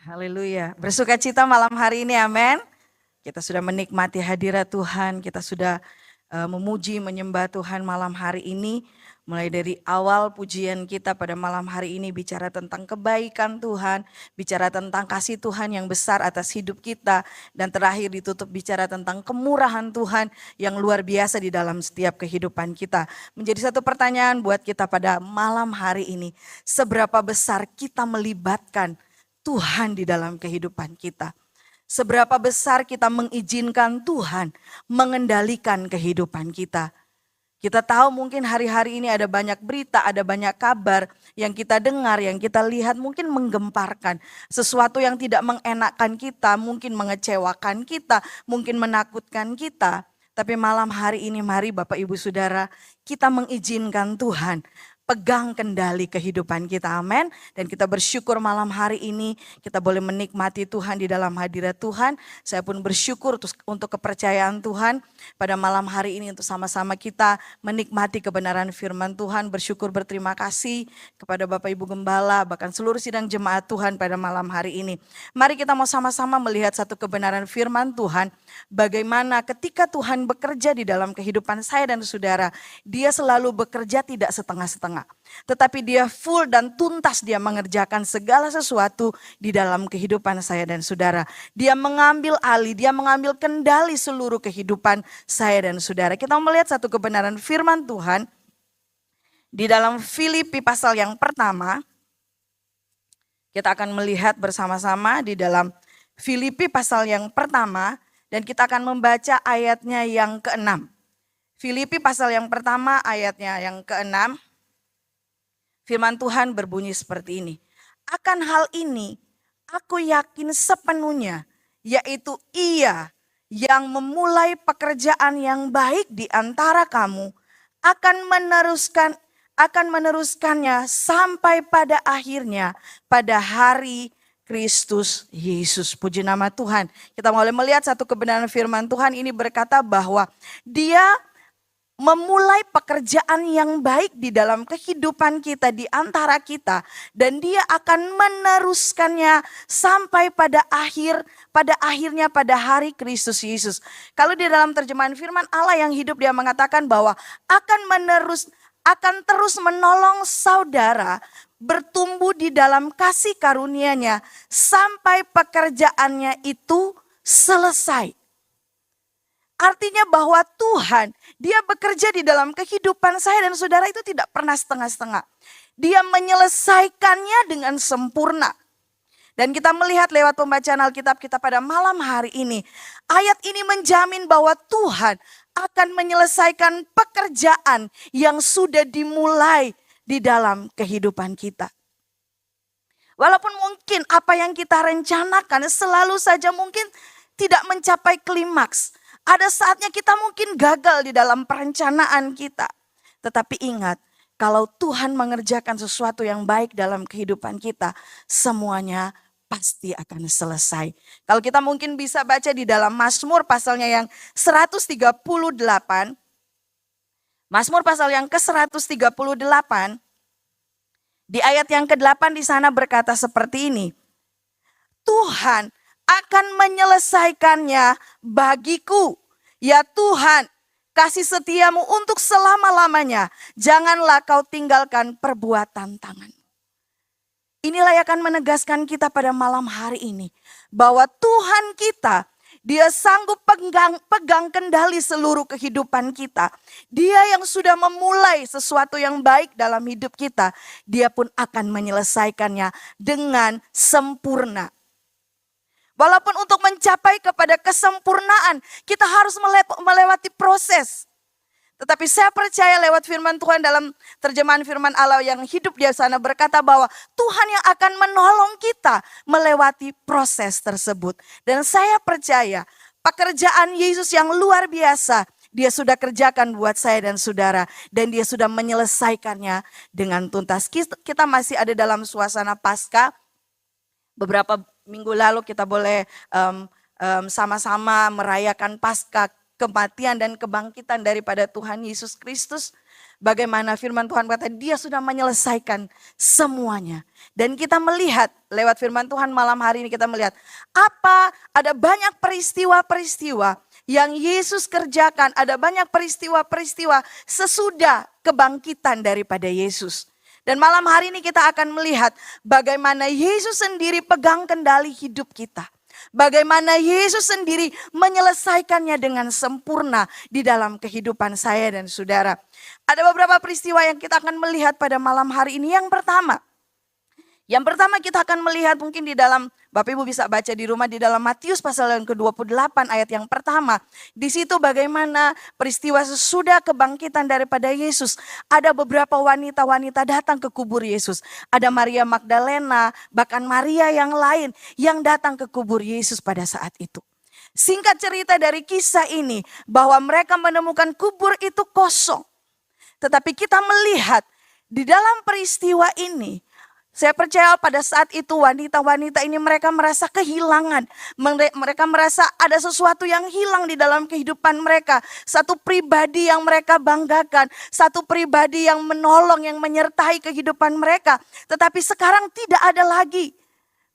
Haleluya. Bersukacita malam hari ini, amin. Kita sudah menikmati hadirat Tuhan, kita sudah memuji, menyembah Tuhan malam hari ini. Mulai dari awal pujian kita pada malam hari ini bicara tentang kebaikan Tuhan, bicara tentang kasih Tuhan yang besar atas hidup kita. Dan terakhir ditutup bicara tentang kemurahan Tuhan yang luar biasa di dalam setiap kehidupan kita. Menjadi satu pertanyaan buat kita pada malam hari ini. Seberapa besar kita melibatkan Tuhan di dalam kehidupan kita? Seberapa besar kita mengizinkan Tuhan mengendalikan kehidupan kita? Kita tahu mungkin hari-hari ini ada banyak berita, ada banyak kabar yang kita dengar, yang kita lihat mungkin menggemparkan. Sesuatu yang tidak mengenakkan kita, mungkin mengecewakan kita, mungkin menakutkan kita. Tapi malam hari ini mari Bapak Ibu Saudara, kita mengizinkan Tuhan pegang kendali kehidupan kita, amin. Dan kita bersyukur malam hari ini kita boleh menikmati Tuhan di dalam hadirat Tuhan. Saya pun bersyukur untuk kepercayaan Tuhan pada malam hari ini untuk sama-sama kita menikmati kebenaran firman Tuhan. Bersyukur berterima kasih kepada Bapak Ibu Gembala, bahkan seluruh sidang jemaat Tuhan pada malam hari ini. Mari kita mau sama-sama melihat satu kebenaran firman Tuhan. Bagaimana ketika Tuhan bekerja di dalam kehidupan saya dan saudara, Dia selalu bekerja tidak setengah-setengah. Tetapi Dia full dan tuntas, Dia mengerjakan segala sesuatu di dalam kehidupan saya dan saudara. Dia mengambil alih, Dia mengambil kendali seluruh kehidupan saya dan saudara. Kita melihat satu kebenaran firman Tuhan di dalam Filipi pasal yang pertama. Kita akan melihat bersama-sama di dalam Filipi pasal yang pertama dan kita akan membaca ayatnya yang ke-6. Filipi pasal yang pertama ayatnya yang ke-6. Firman Tuhan berbunyi seperti ini. Akan hal ini aku yakin sepenuhnya, yaitu Ia yang memulai pekerjaan yang baik di antara kamu akan meneruskannya sampai pada akhirnya pada hari Kristus Yesus. Puji nama Tuhan. Kita mulai melihat satu kebenaran firman Tuhan ini berkata bahwa Dia memulai pekerjaan yang baik di dalam kehidupan kita, di antara kita. Dan Dia akan meneruskannya sampai pada akhirnya pada hari Kristus Yesus. Kalau di dalam terjemahan firman Allah yang hidup, Dia mengatakan bahwa akan terus menolong saudara bertumbuh di dalam kasih karunia-Nya sampai pekerjaannya itu selesai. Artinya bahwa Tuhan, Dia bekerja di dalam kehidupan saya dan saudara itu tidak pernah setengah-setengah. Dia menyelesaikannya dengan sempurna. Dan kita melihat lewat pembacaan Alkitab kita pada malam hari ini. Ayat ini menjamin bahwa Tuhan akan menyelesaikan pekerjaan yang sudah dimulai di dalam kehidupan kita. Walaupun mungkin apa yang kita rencanakan selalu saja mungkin tidak mencapai klimaks. Ada saatnya kita mungkin gagal di dalam perencanaan kita. Tetapi ingat, kalau Tuhan mengerjakan sesuatu yang baik dalam kehidupan kita, semuanya pasti akan selesai. Kalau kita mungkin bisa baca di dalam Mazmur pasalnya yang 138. Mazmur pasal yang ke-138. Di ayat yang ke-8 di sana berkata seperti ini. Tuhan akan menyelesaikannya bagiku. Ya Tuhan, kasih setiamu untuk selama-lamanya. Janganlah kau tinggalkan perbuatan tanganmu. Inilah yang akan menegaskan kita pada malam hari ini. Bahwa Tuhan kita, Dia sanggup pegang kendali seluruh kehidupan kita. Dia yang sudah memulai sesuatu yang baik dalam hidup kita. Dia pun akan menyelesaikannya dengan sempurna. Walaupun untuk mencapai kepada kesempurnaan, kita harus melewati proses. Tetapi saya percaya lewat firman Tuhan dalam terjemahan firman Allah yang hidup di sana berkata bahwa Tuhan yang akan menolong kita melewati proses tersebut. Dan saya percaya pekerjaan Yesus yang luar biasa, Dia sudah kerjakan buat saya dan saudara. Dan Dia sudah menyelesaikannya dengan tuntas. Kita masih ada dalam suasana Paskah. Beberapa minggu lalu kita boleh sama-sama merayakan Paskah, kematian dan kebangkitan daripada Tuhan Yesus Kristus. Bagaimana firman Tuhan kata dia sudah menyelesaikan semuanya. Dan kita melihat lewat firman Tuhan malam hari ini kita melihat ada banyak peristiwa-peristiwa yang Yesus kerjakan. Ada banyak peristiwa-peristiwa sesudah kebangkitan daripada Yesus. Dan malam hari ini kita akan melihat bagaimana Yesus sendiri pegang kendali hidup kita. Bagaimana Yesus sendiri menyelesaikannya dengan sempurna di dalam kehidupan saya dan saudara. Ada beberapa peristiwa yang kita akan melihat pada malam hari ini. Yang pertama kita akan melihat mungkin di dalam, Bapak Ibu bisa baca di rumah di dalam Matius pasal yang ke-28 ayat yang pertama. Di situ bagaimana peristiwa sesudah kebangkitan daripada Yesus. Ada beberapa wanita-wanita datang ke kubur Yesus. Ada Maria Magdalena, bahkan Maria yang lain yang datang ke kubur Yesus pada saat itu. Singkat cerita dari kisah ini bahwa mereka menemukan kubur itu kosong. Tetapi kita melihat di dalam peristiwa ini, saya percaya pada saat itu wanita-wanita ini mereka merasa kehilangan. Mereka merasa ada sesuatu yang hilang di dalam kehidupan mereka. Satu pribadi yang mereka banggakan. Satu pribadi yang menolong, yang menyertai kehidupan mereka. Tetapi sekarang tidak ada lagi.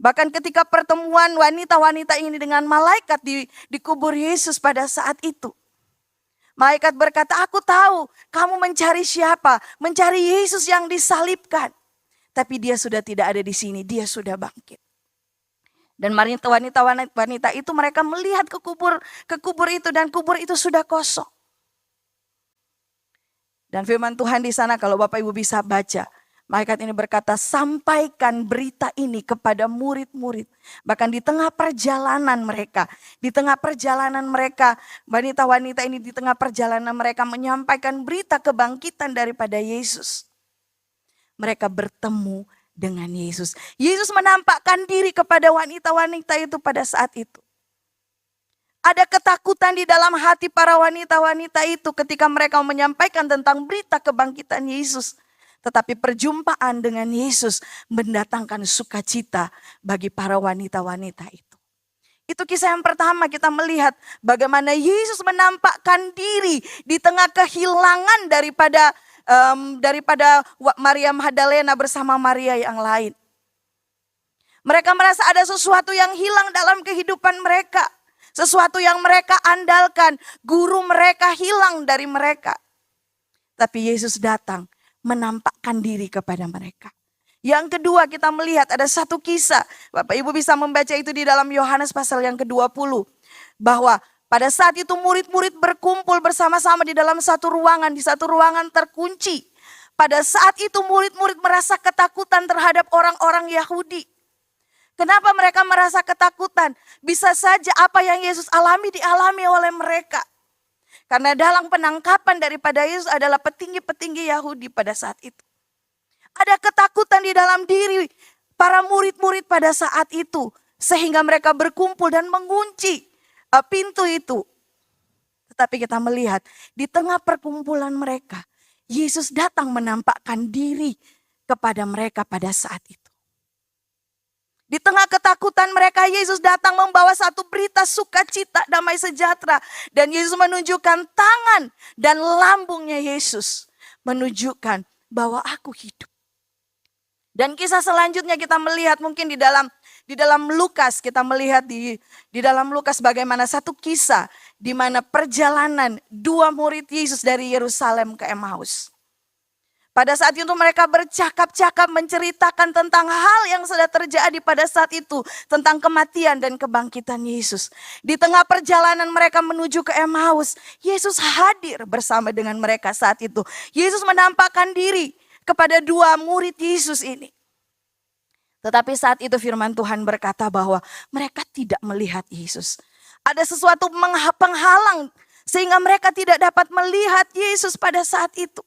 Bahkan ketika pertemuan wanita-wanita ini dengan malaikat di kubur Yesus pada saat itu. Malaikat berkata, aku tahu kamu mencari siapa. Mencari Yesus yang disalibkan. Tapi dia sudah tidak ada di sini, dia sudah bangkit. Dan wanita-wanita itu mereka melihat ke kubur itu dan kubur itu sudah kosong. Dan firman Tuhan di sana kalau Bapak Ibu bisa baca, malaikat ini berkata, sampaikan berita ini kepada murid-murid. Bahkan di tengah perjalanan mereka, wanita-wanita ini di tengah perjalanan mereka menyampaikan berita kebangkitan daripada Yesus. Mereka bertemu dengan Yesus. Yesus menampakkan diri kepada wanita-wanita itu pada saat itu. Ada ketakutan di dalam hati para wanita-wanita itu ketika mereka menyampaikan tentang berita kebangkitan Yesus. Tetapi perjumpaan dengan Yesus mendatangkan sukacita bagi para wanita-wanita itu. Itu kisah yang pertama, kita melihat bagaimana Yesus menampakkan diri di tengah kehilangan daripada Maria Magdalena bersama Maria yang lain. Mereka merasa ada sesuatu yang hilang dalam kehidupan mereka. Sesuatu yang mereka andalkan. Guru mereka hilang dari mereka. Tapi Yesus datang menampakkan diri kepada mereka. Yang kedua kita melihat ada satu kisah. Bapak Ibu bisa membaca itu di dalam Yohanes pasal yang ke-20. Bahwa pada saat itu murid-murid berkumpul bersama-sama di dalam satu ruangan. Di satu ruangan terkunci. Pada saat itu murid-murid merasa ketakutan terhadap orang-orang Yahudi. Kenapa mereka merasa ketakutan? Bisa saja apa yang Yesus alami dialami oleh mereka. Karena dalam penangkapan daripada Yesus adalah petinggi-petinggi Yahudi pada saat itu. Ada ketakutan di dalam diri para murid-murid pada saat itu. Sehingga mereka berkumpul dan mengunci pintu itu. Tetapi kita melihat di tengah perkumpulan mereka, Yesus datang menampakkan diri kepada mereka pada saat itu. Di tengah ketakutan mereka, Yesus datang membawa satu berita sukacita, damai sejahtera. Dan Yesus menunjukkan tangan dan lambungnya Yesus. Menunjukkan bahwa aku hidup. Dan kisah selanjutnya kita melihat mungkin di dalam Lukas, kita melihat di dalam Lukas bagaimana satu kisah di mana perjalanan dua murid Yesus dari Yerusalem ke Emmaus. Pada saat itu mereka bercakap-cakap menceritakan tentang hal yang sudah terjadi pada saat itu. Tentang kematian dan kebangkitan Yesus. Di tengah perjalanan mereka menuju ke Emmaus, Yesus hadir bersama dengan mereka saat itu. Yesus menampakkan diri kepada dua murid Yesus ini. Tetapi saat itu firman Tuhan berkata bahwa mereka tidak melihat Yesus. Ada sesuatu penghalang sehingga mereka tidak dapat melihat Yesus pada saat itu.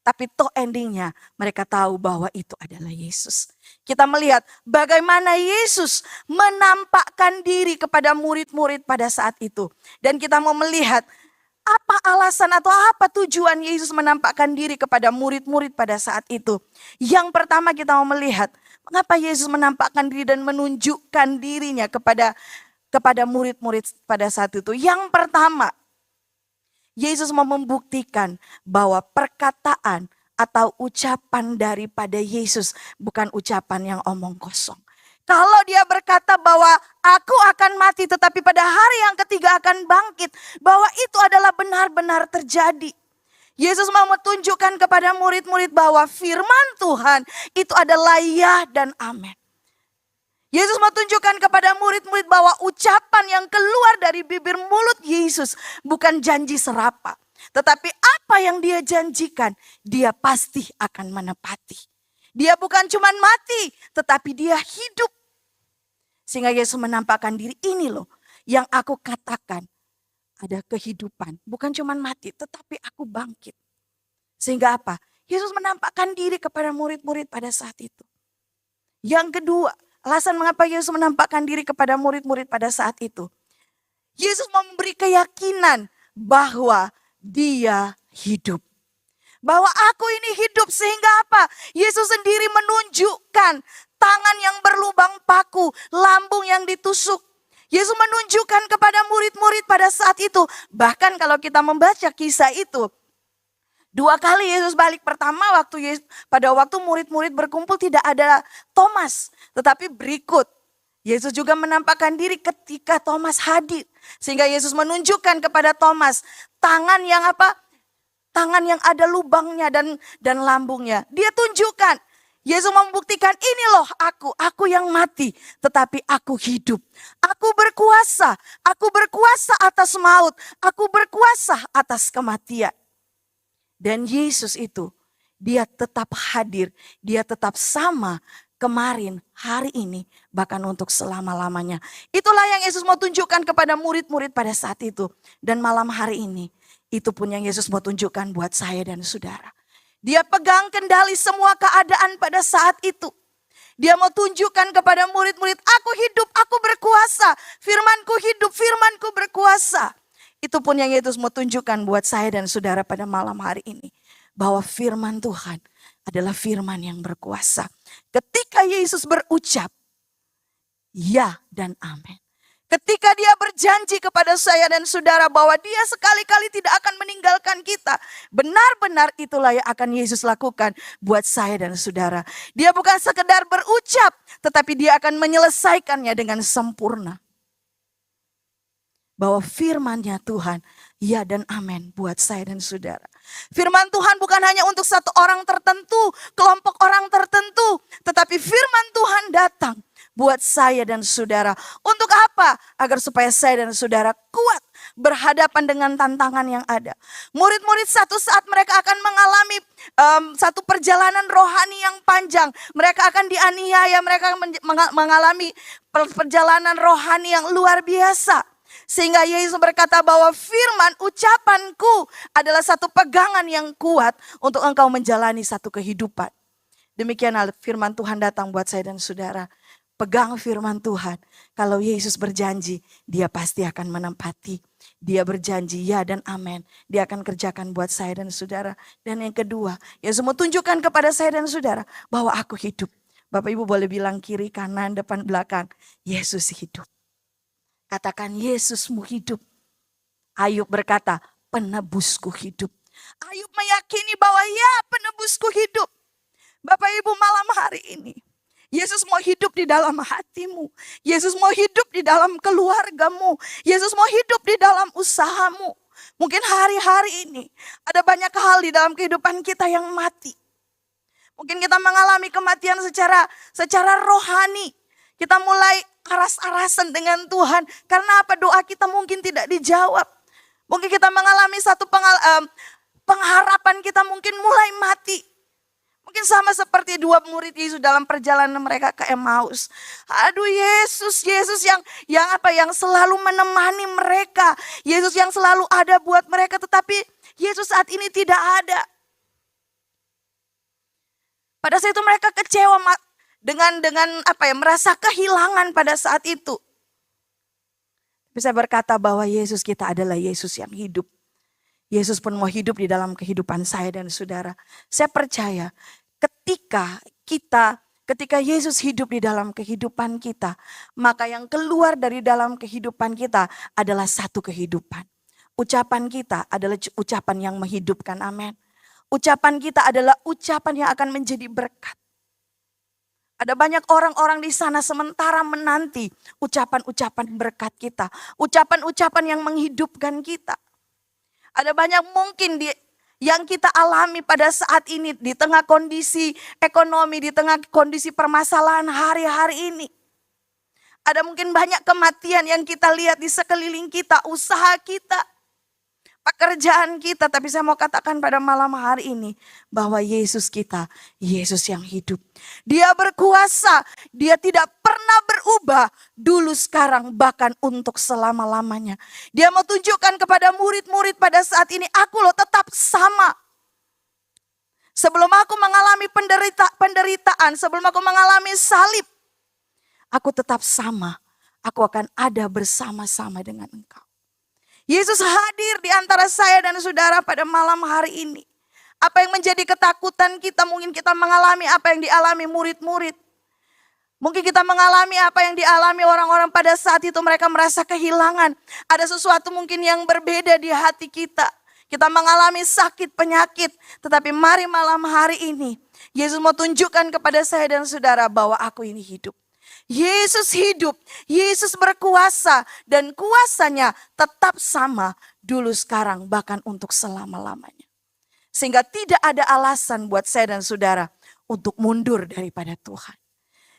Tapi toh endingnya mereka tahu bahwa itu adalah Yesus. Kita melihat bagaimana Yesus menampakkan diri kepada murid-murid pada saat itu. Dan kita mau melihat apa alasan atau apa tujuan Yesus menampakkan diri kepada murid-murid pada saat itu. Yang pertama kita mau melihat mengapa Yesus menampakkan diri dan menunjukkan dirinya kepada murid-murid pada saat itu. Yang pertama, Yesus mau membuktikan bahwa perkataan atau ucapan daripada Yesus bukan ucapan yang omong kosong. Kalau dia berkata bahwa aku akan mati tetapi pada hari yang ketiga akan bangkit, bahwa itu adalah benar-benar terjadi. Yesus mau menunjukkan kepada murid-murid bahwa firman Tuhan itu adalah ya dan amin. Yesus mau tunjukkan kepada murid-murid bahwa ucapan yang keluar dari bibir mulut Yesus bukan janji serapa. Tetapi apa yang dia janjikan, dia pasti akan menepati. Dia bukan cuma mati, tetapi dia hidup. Sehingga Yesus menampakkan diri, ini loh yang aku katakan. Ada kehidupan, bukan cuma mati, tetapi aku bangkit. Sehingga apa? Yesus menampakkan diri kepada murid-murid pada saat itu. Yang kedua, alasan mengapa Yesus menampakkan diri kepada murid-murid pada saat itu. Yesus memberi keyakinan bahwa dia hidup. Bahwa aku ini hidup, sehingga apa? Yesus sendiri menunjukkan tangan yang berlubang paku, lambung yang ditusuk. Yesus menunjukkan kepada murid-murid pada saat itu. Bahkan kalau kita membaca kisah itu, 2 kali Yesus balik. Pertama pada waktu murid-murid berkumpul tidak ada Thomas. Tetapi berikut Yesus juga menampakkan diri ketika Thomas hadir. Sehingga Yesus menunjukkan kepada Thomas tangan yang apa? Tangan yang ada lubangnya dan lambungnya. Dia tunjukkan. Yesus membuktikan, ini loh aku yang mati, tetapi aku hidup. Aku berkuasa atas maut, aku berkuasa atas kematian. Dan Yesus itu, dia tetap hadir, dia tetap sama kemarin, hari ini, bahkan untuk selama-lamanya. Itulah yang Yesus mau tunjukkan kepada murid-murid pada saat itu. Dan malam hari ini, itu pun yang Yesus mau tunjukkan buat saya dan saudara. Dia pegang kendali semua keadaan pada saat itu. Dia mau tunjukkan kepada murid-murid, aku hidup, aku berkuasa. Firmanku hidup, firmanku berkuasa. Itu pun yang Yesus mau tunjukkan buat saya dan saudara pada malam hari ini. Bahwa firman Tuhan adalah firman yang berkuasa. Ketika Yesus berucap, ya dan amin. Ketika dia berjanji kepada saya dan saudara bahwa dia sekali-kali tidak akan meninggalkan kita. Benar-benar itulah yang akan Yesus lakukan buat saya dan saudara. Dia bukan sekedar berucap, tetapi dia akan menyelesaikannya dengan sempurna. Bahwa firman-Nya Tuhan, ya dan amin buat saya dan saudara. Firman Tuhan bukan hanya untuk satu orang tertentu, kelompok orang tertentu. Tetapi firman Tuhan datang buat saya dan saudara. Untuk apa? Agar supaya saya dan saudara kuat berhadapan dengan tantangan yang ada. Murid-murid satu saat mereka akan mengalami satu perjalanan rohani yang panjang. Mereka akan dianiaya, mereka akan mengalami perjalanan rohani yang luar biasa. Sehingga Yesus berkata bahwa firman ucapanku adalah satu pegangan yang kuat untuk engkau menjalani satu kehidupan. Demikian firman Tuhan datang buat saya dan saudara. Pegang firman Tuhan. Kalau Yesus berjanji, dia pasti akan menempati. Dia berjanji ya dan amin. Dia akan kerjakan buat saya dan saudara. Dan yang kedua, Yesus mau tunjukkan kepada saya dan saudara bahwa aku hidup. Bapak Ibu boleh bilang kiri, kanan, depan, belakang. Yesus hidup. Katakan Yesusmu hidup. Ayub berkata, penebusku hidup. Ayub meyakini bahwa ya penebusku hidup. Bapak Ibu malam hari ini, Yesus mau hidup di dalam hatimu. Yesus mau hidup di dalam keluargamu. Yesus mau hidup di dalam usahamu. Mungkin hari-hari ini ada banyak hal di dalam kehidupan kita yang mati. Mungkin kita mengalami kematian secara rohani. Kita mulai aras-arasan dengan Tuhan. Karena apa? Doa kita mungkin tidak dijawab. Mungkin kita mengalami satu pengharapan kita mungkin mulai mati. Mungkin sama seperti 2 murid Yesus dalam perjalanan mereka ke Emmaus. Aduh Yesus yang selalu menemani mereka. Yesus yang selalu ada buat mereka. Tetapi Yesus saat ini tidak ada. Pada saat itu mereka kecewa dengan merasa kehilangan pada saat itu. Bisa berkata bahwa Yesus kita adalah Yesus yang hidup. Yesus pun mau hidup di dalam kehidupan saya dan saudara. Saya percaya ketika Yesus hidup di dalam kehidupan kita, maka yang keluar dari dalam kehidupan kita adalah satu kehidupan. Ucapan kita adalah ucapan yang menghidupkan, amin. Ucapan kita adalah ucapan yang akan menjadi berkat. Ada banyak orang-orang di sana sementara menanti ucapan-ucapan berkat kita. Ucapan-ucapan yang menghidupkan kita. Ada banyak mungkin yang kita alami pada saat ini di tengah kondisi ekonomi, di tengah kondisi permasalahan hari-hari ini. Ada mungkin banyak kematian yang kita lihat di sekeliling kita, usaha kita, pekerjaan kita. Tapi saya mau katakan pada malam hari ini bahwa Yesus kita, Yesus yang hidup. Dia berkuasa, dia tidak pernah berubah dulu, sekarang, bahkan untuk selama-lamanya. Dia mau tunjukkan kepada murid-murid pada saat ini, aku loh tetap sama. Sebelum aku mengalami penderitaan, sebelum aku mengalami salib, aku tetap sama. Aku akan ada bersama-sama dengan engkau. Yesus hadir di antara saya dan saudara pada malam hari ini. Apa yang menjadi ketakutan kita, mungkin kita mengalami apa yang dialami murid-murid. Mungkin kita mengalami apa yang dialami orang-orang pada saat itu, mereka merasa kehilangan. Ada sesuatu mungkin yang berbeda di hati kita. Kita mengalami sakit, penyakit. Tetapi mari malam hari ini, Yesus mau tunjukkan kepada saya dan saudara bahwa aku ini hidup. Yesus hidup, Yesus berkuasa, dan kuasanya tetap sama dulu, sekarang, bahkan untuk selama-lamanya. Sehingga tidak ada alasan buat saya dan saudara untuk mundur daripada Tuhan.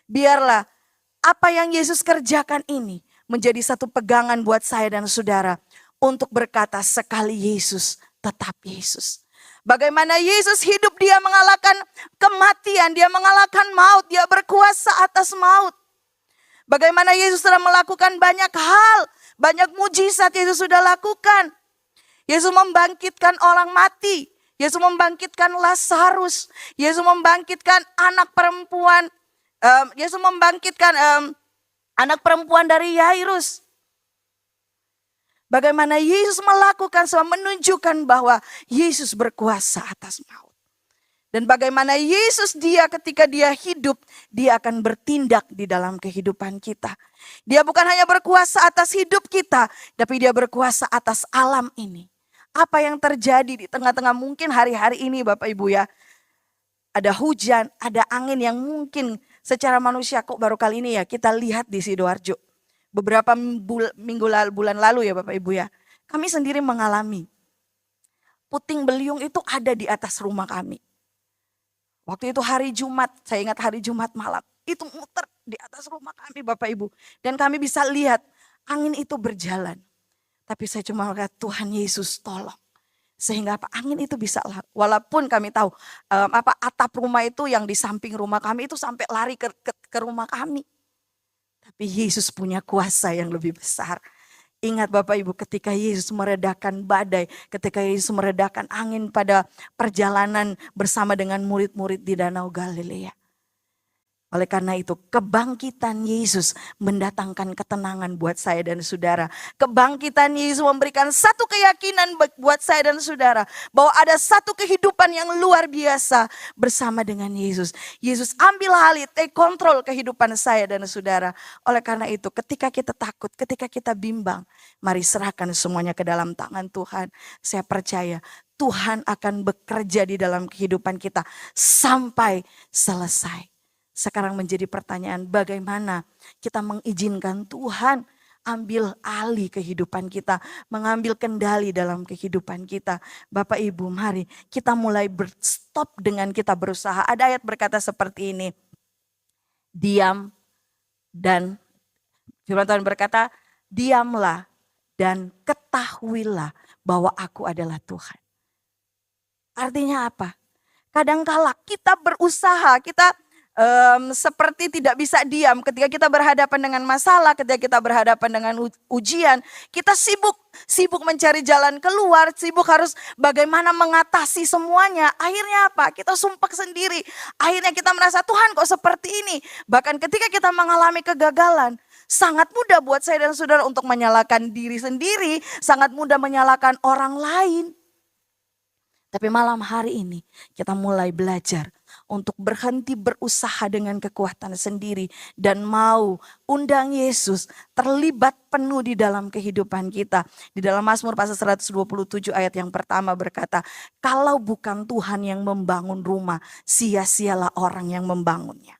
Biarlah apa yang Yesus kerjakan ini menjadi satu pegangan buat saya dan saudara untuk berkata, sekali Yesus, tetap Yesus. Bagaimana Yesus hidup, dia mengalahkan kematian, dia mengalahkan maut, dia berkuasa atas maut. Bagaimana Yesus telah melakukan banyak hal, banyak mujizat Yesus sudah lakukan. Yesus membangkitkan orang mati, Yesus membangkitkan Lazarus, Yesus membangkitkan anak perempuan, Yesus membangkitkan anak perempuan dari Yairus. Bagaimana Yesus melakukan semua, menunjukkan bahwa Yesus berkuasa atas maut. Dan bagaimana Yesus dia ketika dia hidup, dia akan bertindak di dalam kehidupan kita. Dia bukan hanya berkuasa atas hidup kita, tapi dia berkuasa atas alam ini. Apa yang terjadi di tengah-tengah mungkin hari-hari ini Bapak Ibu ya. Ada hujan, ada angin yang mungkin secara manusia kok baru kali ini ya kita lihat di Sidoarjo. Beberapa bulan lalu ya Bapak Ibu ya. Kami sendiri mengalami puting beliung itu ada di atas rumah kami. Waktu itu hari Jumat, saya ingat hari Jumat malam. Itu muter di atas rumah kami Bapak Ibu. Dan kami bisa lihat angin itu berjalan. Tapi saya cuma melihat Tuhan Yesus tolong. Sehingga apa, angin itu bisa, walaupun kami tahu atap rumah itu yang di samping rumah kami itu sampai lari ke rumah kami. Tapi Yesus punya kuasa yang lebih besar. Ingat Bapak Ibu, ketika Yesus meredakan badai, ketika Yesus meredakan angin pada perjalanan bersama dengan murid-murid di Danau Galilea. Oleh karena itu kebangkitan Yesus mendatangkan ketenangan buat saya dan saudara. Kebangkitan Yesus memberikan satu keyakinan buat saya dan saudara. Bahwa ada satu kehidupan yang luar biasa bersama dengan Yesus. Yesus ambil alih, take control kehidupan saya dan saudara. Oleh karena itu ketika kita takut, ketika kita bimbang, mari serahkan semuanya ke dalam tangan Tuhan. Saya percaya Tuhan akan bekerja di dalam kehidupan kita sampai selesai. Sekarang menjadi pertanyaan, bagaimana kita mengizinkan Tuhan ambil alih kehidupan kita, mengambil kendali dalam kehidupan kita. Bapak Ibu, mari kita mulai berstop dengan kita berusaha. Ada ayat berkata seperti ini, diam dan firman Tuhan berkata, diamlah dan ketahuilah bahwa aku adalah Tuhan. Artinya apa? Kadangkala kita berusaha, kita seperti tidak bisa diam ketika kita berhadapan dengan masalah, ketika kita berhadapan dengan ujian. Kita sibuk mencari jalan keluar, sibuk harus bagaimana mengatasi semuanya. Akhirnya apa? Kita sumpah sendiri. Akhirnya kita merasa Tuhan kok seperti ini. Bahkan ketika kita mengalami kegagalan, sangat mudah buat saya dan saudara untuk menyalahkan diri sendiri, sangat mudah menyalahkan orang lain. Tapi malam hari ini kita mulai belajar untuk berhenti berusaha dengan kekuatan sendiri dan mau undang Yesus terlibat penuh di dalam kehidupan kita. Di dalam Mazmur pasal 127 ayat yang pertama berkata, kalau bukan Tuhan yang membangun rumah, sia-sialah orang yang membangunnya.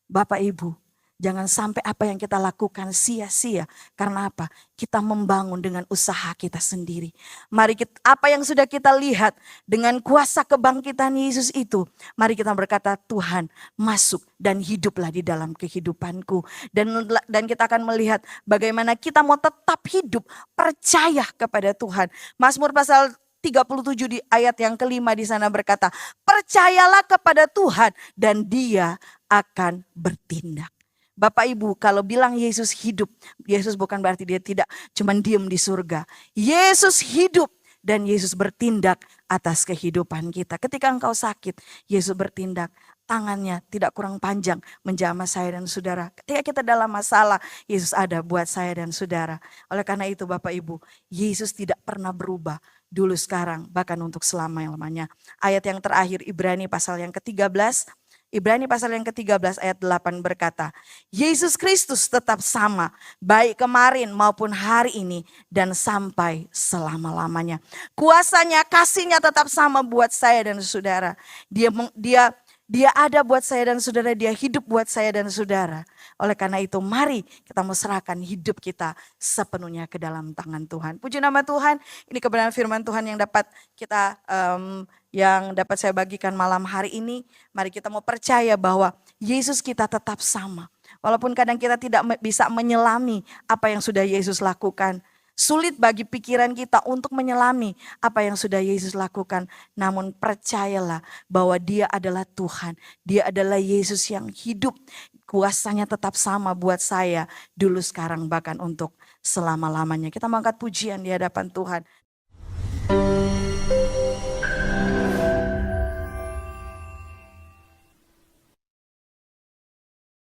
Bapak Ibu, jangan sampai apa yang kita lakukan sia-sia. Karena apa? Kita membangun dengan usaha kita sendiri. Mari kita, apa yang sudah kita lihat dengan kuasa kebangkitan Yesus itu, mari kita berkata, Tuhan masuk dan hiduplah di dalam kehidupanku. Dan kita akan melihat bagaimana kita mau tetap hidup percaya kepada Tuhan. Mazmur pasal 37 di ayat yang kelima di sana berkata, percayalah kepada Tuhan dan Dia akan bertindak. Bapak Ibu, kalau bilang Yesus hidup, Yesus bukan berarti dia tidak cuma diam di surga. Yesus hidup dan Yesus bertindak atas kehidupan kita. Ketika engkau sakit, Yesus bertindak. Tangannya tidak kurang panjang menjamah saya dan saudara. Ketika kita dalam masalah, Yesus ada buat saya dan saudara. Oleh karena itu Bapak Ibu, Yesus tidak pernah berubah. Dulu, sekarang, bahkan untuk selama-lamanya. Ayat yang terakhir Ibrani pasal yang ke-13. Ibrani pasal yang ke-13 ayat 8 berkata, Yesus Kristus tetap sama, baik kemarin maupun hari ini dan sampai selama-lamanya. Kuasanya, kasihnya tetap sama buat saya dan saudara. Dia ada buat saya dan saudara, dia hidup buat saya dan saudara. Oleh karena itu mari kita serahkan hidup kita sepenuhnya ke dalam tangan Tuhan. Puji nama Tuhan, ini kebenaran firman Tuhan yang dapat kita yang dapat saya bagikan malam hari ini. Mari kita mau percaya bahwa Yesus kita tetap sama. Walaupun kadang kita tidak bisa menyelami apa yang sudah Yesus lakukan. Sulit bagi pikiran kita untuk menyelami apa yang sudah Yesus lakukan. Namun percayalah bahwa Dia adalah Tuhan. Dia adalah Yesus yang hidup. Kuasanya tetap sama buat saya dulu, sekarang, bahkan untuk selama-lamanya. Kita mengangkat pujian di hadapan Tuhan.